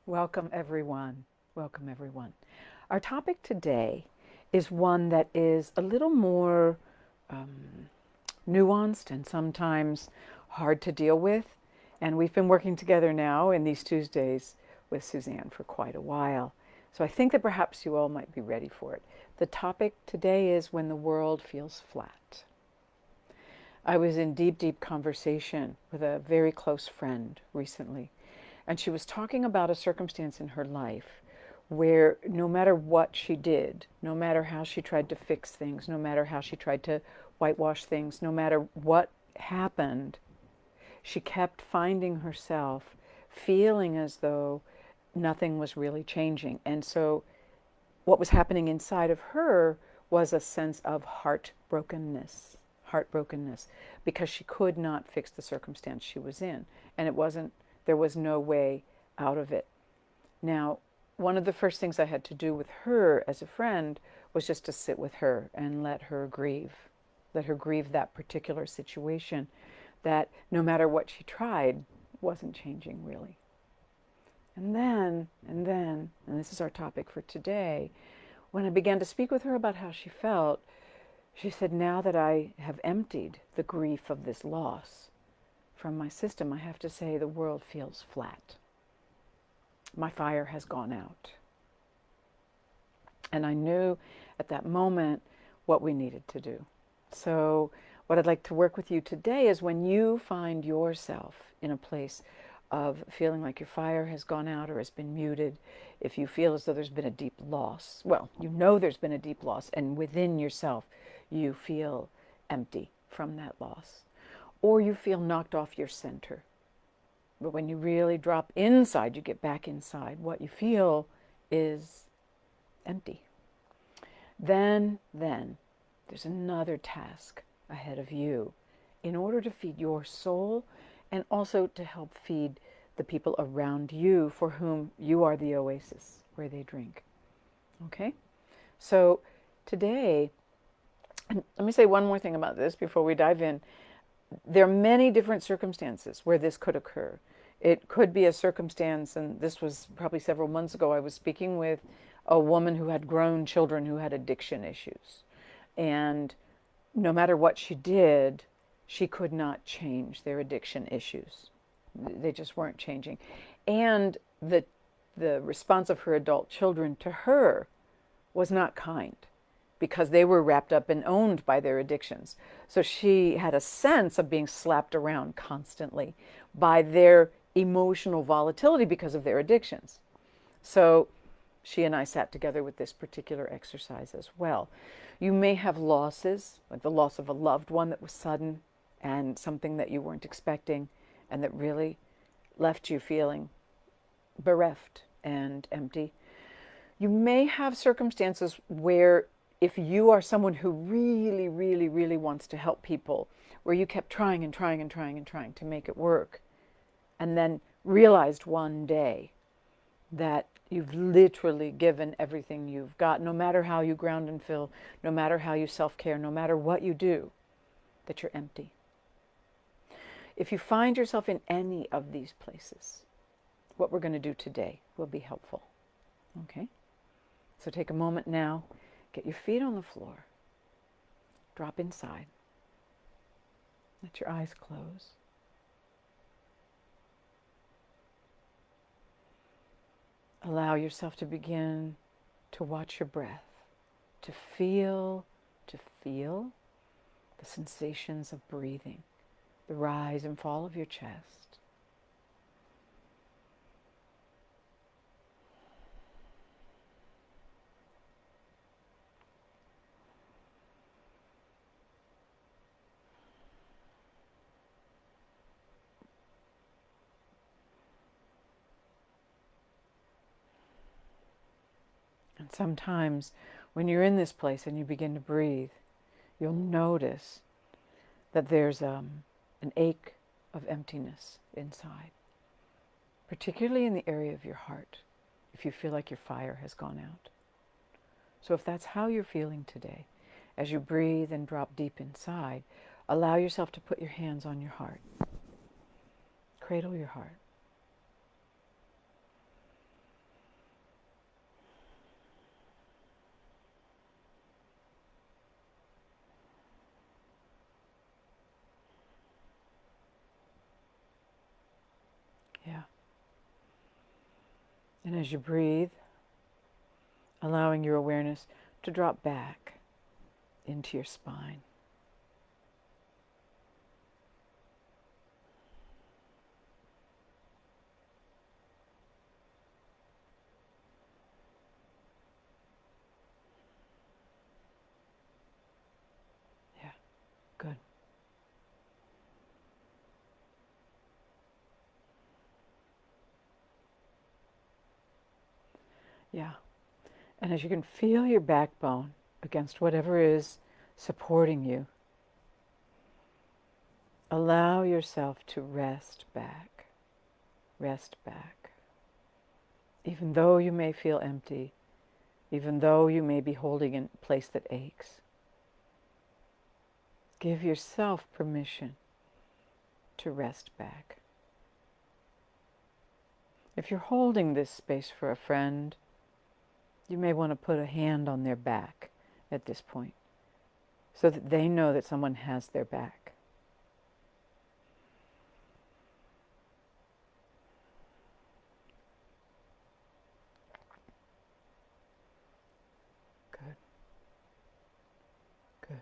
Welcome, everyone. Welcome, everyone. Our topic today is one that is a little more nuanced and sometimes hard to deal with. And we've been working together now in these Tuesdays with Suzanne for quite a while. So I think that perhaps you all might be ready for it. The topic today is when the world feels flat. I was in deep, deep conversation with a very close friend recently, and she was talking about a circumstance in her life where no matter what she did, no matter how she tried to fix things, no matter how she tried to whitewash things, no matter what happened, she kept finding herself feeling as though nothing was really changing. And so what was happening inside of her was a sense of heartbrokenness, because she could not fix the circumstance she was in. And there was no way out of it. Now, one of the first things I had to do with her as a friend was just to sit with her and let her grieve. Let her grieve that particular situation that no matter what she tried, wasn't changing really. And this is our topic for today, when I began to speak with her about how she felt, she said, now that I have emptied the grief of this loss from my system, I have to say the world feels flat. My fire has gone out. And I knew at that moment what we needed to do. So what I'd like to work with you today is when you find yourself in a place of feeling like your fire has gone out or has been muted, if you feel as though there's been a deep loss, well, you know there's been a deep loss, and within yourself you feel empty from that loss, or you feel knocked off your center. But when you really drop inside, you get back inside, what you feel is empty. Then there's another task ahead of you in order to feed your soul and also to help feed the people around you for whom you are the oasis where they drink. Okay? So today, and let me say one more thing about this before we dive in. There are many different circumstances where this could occur. It could be a circumstance, and this was probably several months ago, I was speaking with a woman who had grown children who had addiction issues. And no matter what she did, she could not change their addiction issues. They just weren't changing. And the response of her adult children to her was not kind, because they were wrapped up and owned by their addictions. So she had a sense of being slapped around constantly by their emotional volatility because of their addictions. So she and I sat together with this particular exercise as well. You may have losses, like the loss of a loved one that was sudden and something that you weren't expecting, and that really left you feeling bereft and empty. You may have circumstances where, if you are someone who really, really, really wants to help people, where you kept trying and trying and trying and trying to make it work, and then realized one day that you've literally given everything you've got, no matter how you ground and fill, no matter how you self-care, no matter what you do, that you're empty. If you find yourself in any of these places, what we're going to do today will be helpful. Okay? So take a moment now, get your feet on the floor, drop inside, let your eyes close. Allow yourself to begin to watch your breath, to feel the sensations of breathing, the rise and fall of your chest. And sometimes when you're in this place and you begin to breathe, you'll notice that there's an ache of emptiness inside, particularly in the area of your heart, if you feel like your fire has gone out. So if that's how you're feeling today, as you breathe and drop deep inside, allow yourself to put your hands on your heart. Cradle your heart. And as you breathe, allowing your awareness to drop back into your spine. Yeah, good. Yeah. And as you can feel your backbone against whatever is supporting you, allow yourself to rest back. Rest back. Even though you may feel empty, even though you may be holding in a place that aches, give yourself permission to rest back. If you're holding this space for a friend, you may want to put a hand on their back at this point so that they know that someone has their back. Good. Good.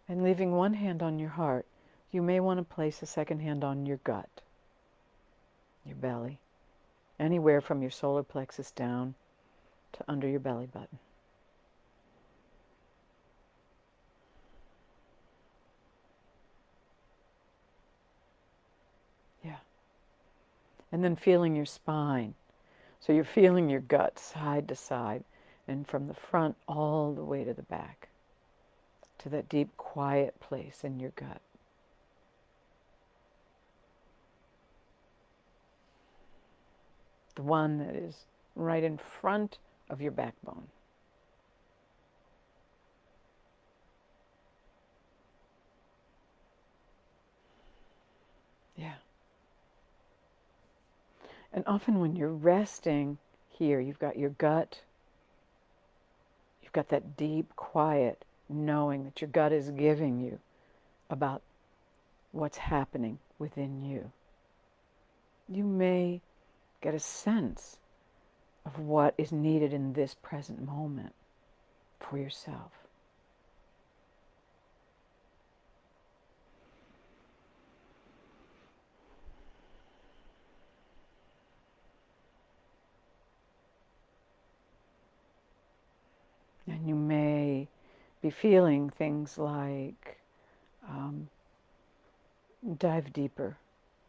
And leaving one hand on your heart, you may want to place a second hand on your gut, your belly, anywhere from your solar plexus down to under your belly button. Yeah. And then feeling your spine. So you're feeling your gut side to side and from the front all the way to the back, to that deep, quiet place in your gut. The one that is right in front of your backbone. Yeah. And often when you're resting here, you've got your gut, you've got that deep, quiet knowing that your gut is giving you about what's happening within you. You may get a sense of what is needed in this present moment for yourself. And you may be feeling things like dive deeper,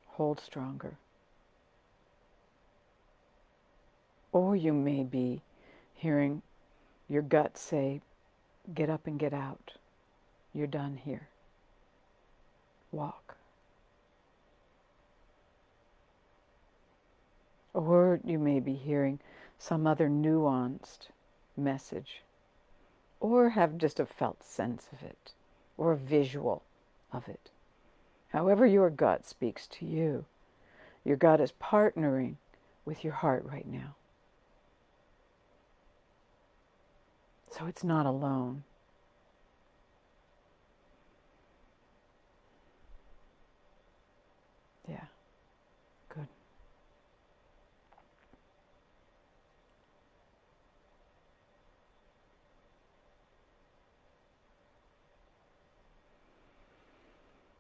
hold stronger. Or you may be hearing your gut say, get up and get out. You're done here. Walk. Or you may be hearing some other nuanced message, or have just a felt sense of it, or a visual of it. However your gut speaks to you, your gut is partnering with your heart right now. So it's not alone. Yeah, good.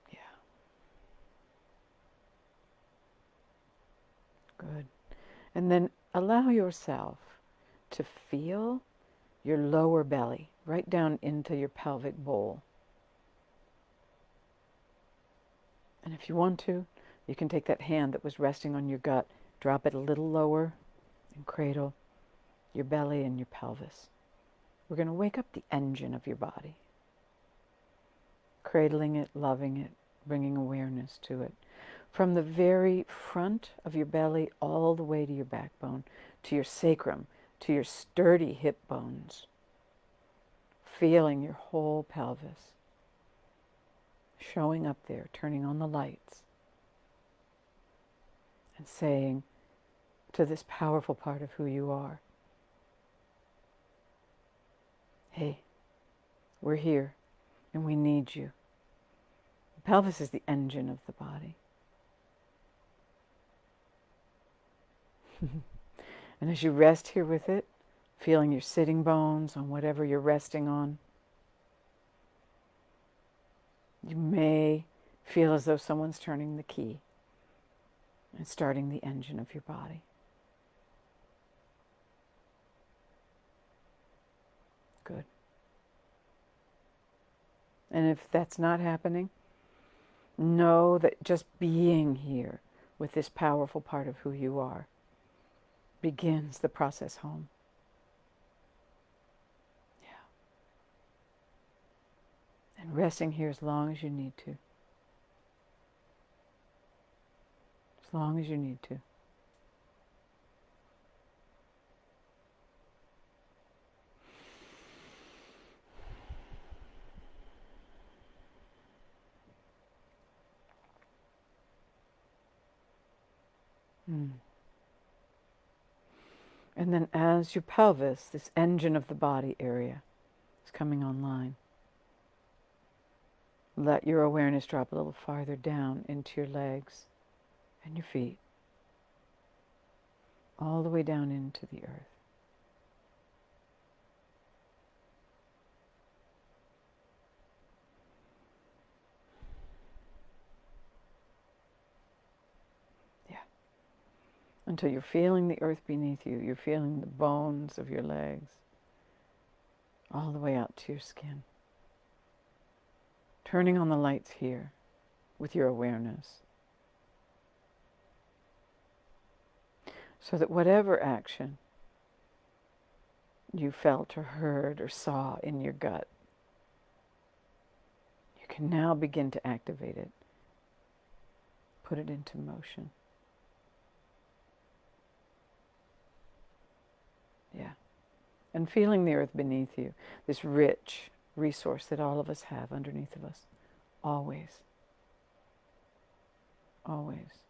Yeah, good. And then allow yourself to feel your lower belly, right down into your pelvic bowl. And if you want to, you can take that hand that was resting on your gut, drop it a little lower, and cradle your belly and your pelvis. We're going to wake up the engine of your body, cradling it, loving it, bringing awareness to it. From the very front of your belly all the way to your backbone, to your sacrum, to your sturdy hip bones, feeling your whole pelvis, showing up there, turning on the lights, and saying to this powerful part of who you are, hey, we're here and we need you. The pelvis is the engine of the body. And as you rest here with it, feeling your sitting bones on whatever you're resting on, you may feel as though someone's turning the key and starting the engine of your body. Good. And if that's not happening, know that just being here with this powerful part of who you are begins the process home. Yeah. And resting here as long as you need to. As long as you need to. And then as your pelvis, this engine of the body area, is coming online, let your awareness drop a little farther down into your legs and your feet, all the way down into the earth. Until you're feeling the earth beneath you. You're feeling the bones of your legs all the way out to your skin. Turning on the lights here with your awareness. So that whatever action you felt or heard or saw in your gut, you can now begin to activate it. Put it into motion. Yeah. And feeling the earth beneath you, this rich resource that all of us have underneath of us, always. Always.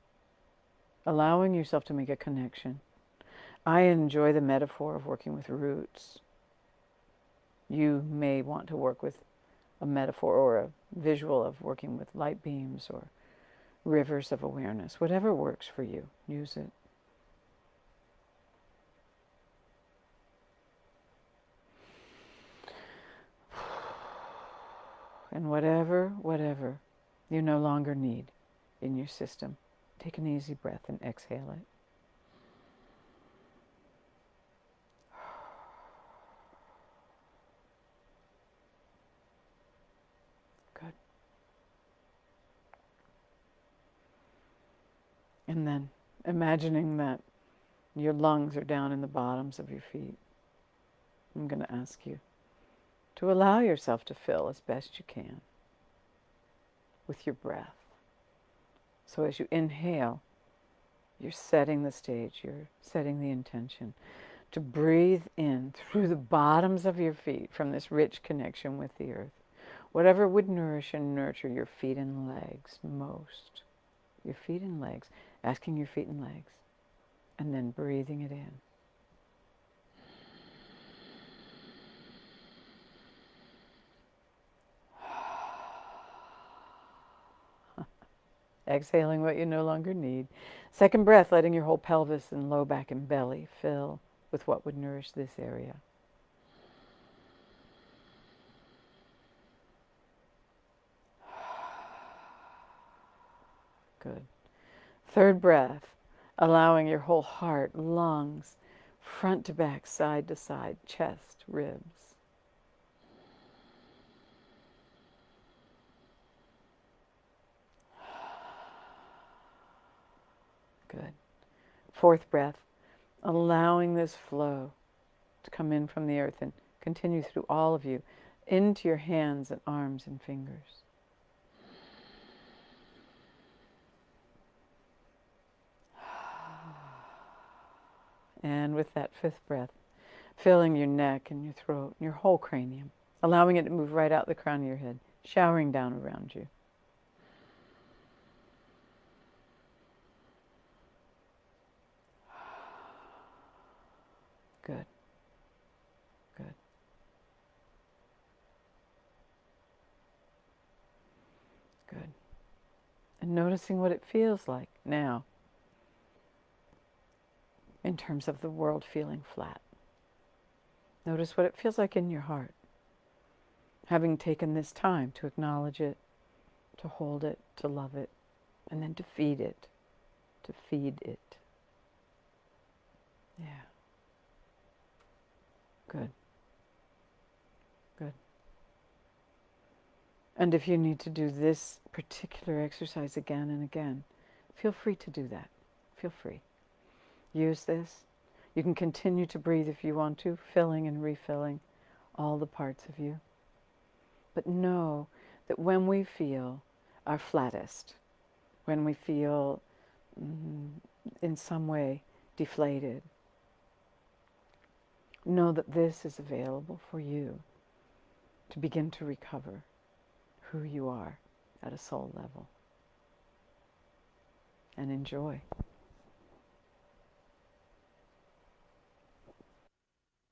Allowing yourself to make a connection. I enjoy the metaphor of working with roots. You may want to work with a metaphor or a visual of working with light beams or rivers of awareness. Whatever works for you, use it. And whatever you no longer need in your system, take an easy breath and exhale it. Good. And then imagining that your lungs are down in the bottoms of your feet, I'm going to ask you to allow yourself to fill as best you can with your breath. So as you inhale, you're setting the stage, you're setting the intention to breathe in through the bottoms of your feet from this rich connection with the earth. Whatever would nourish and nurture your feet and legs most. Your feet and legs, asking your feet and legs, and then breathing it in. Exhaling what you no longer need. Second breath, letting your whole pelvis and low back and belly fill with what would nourish this area. Good. Third breath, allowing your whole heart, lungs, front to back, side to side, chest, ribs. Good. Fourth breath, allowing this flow to come in from the earth and continue through all of you, into your hands and arms and fingers. And with that fifth breath, filling your neck and your throat and your whole cranium, allowing it to move right out the crown of your head, showering down around you. Good. Good. Good. And noticing what it feels like now in terms of the world feeling flat. Notice what it feels like in your heart. Having taken this time to acknowledge it, to hold it, to love it, and then to feed it. To feed it. Yeah. Good. Good. And if you need to do this particular exercise again and again, feel free to do that. Feel free. Use this. You can continue to breathe if you want to, filling and refilling all the parts of you. But know that when we feel our flattest, when we feel in some way deflated, know that this is available for you to begin to recover who you are at a soul level. And enjoy.